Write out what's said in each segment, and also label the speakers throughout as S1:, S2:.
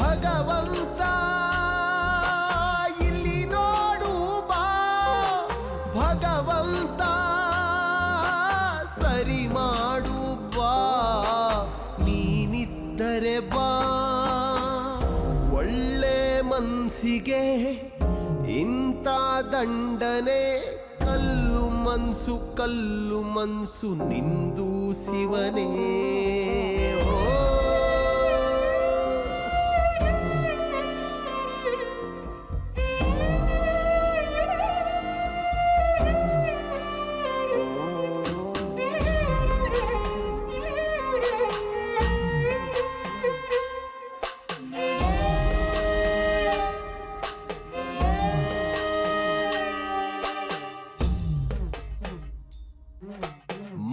S1: ಭಗವಂತ ಇಲ್ಲಿ ನೋಡು ಬಾ, ಭಗವಂತ ಸರಿ ಮಾಡು ಬಾ, ನೀನಿದ್ದರೆ ಬಾ. ಒಳ್ಳೆ ಮನ್ಸಿಗೆ ಇಂಥ ದಂಡನೆ, ಕಲ್ಲು ಮನ್ಸು ನಿಂದು ಶಿವನೇ.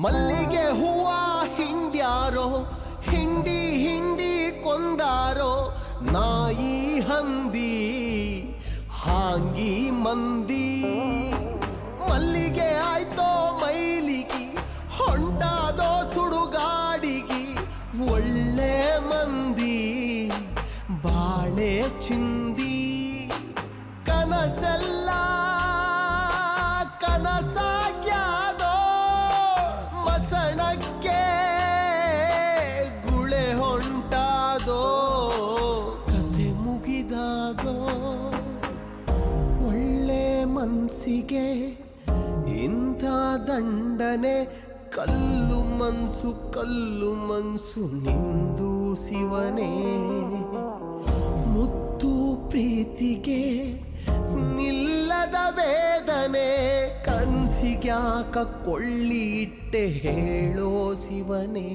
S1: ಮಲ್ಲಿಗೆ ಹೂವ ಹಿಂಡ್ಯಾರೋ, ಹಿಂಡಿ ಕೊಂದಾರೋ, ನಾಯಿ ಹಂದಿ ಹಾಂಗಿ ಮಂದಿ. ಮಲ್ಲಿಗೆ ಆಯ್ತೋ ಮೈಲಿಗಿ, ಹೊಂಟಾದೋ ಸುಡುಗಾಡಿಗಿ, ಒಳ್ಳೆ ಮಂದಿ ಬಾಳೆ ಚಿಂದಿ. ಕನಸೆಲ್ಲ ಕನಸಾಗ್ಯಾದೋ, ಮಸಣಕ್ಕೆ ಗುಳೆ ಹೊಂಟಾದೋ, ಕತೆ ಮುಗಿದಾದೋ. ಒಳ್ಳೆ ಮನ್ಸಿಗೆ ಇಂಥ ದಂಡನೆ, ಕಲ್ಲು ಮನ್ಸು ನಿಂದು ಶಿವನೇ. ಮುತ್ತು ಪ್ರೀತಿಗೆ ನಿಲ್ಲದ ವೇದನೆ, ಕನ್ಸಿಗ್ಯಾಕ ಕೊಳ್ಳಿ ಇಟ್ಟೆ ಹೇಳೋ ಶಿವನೇ.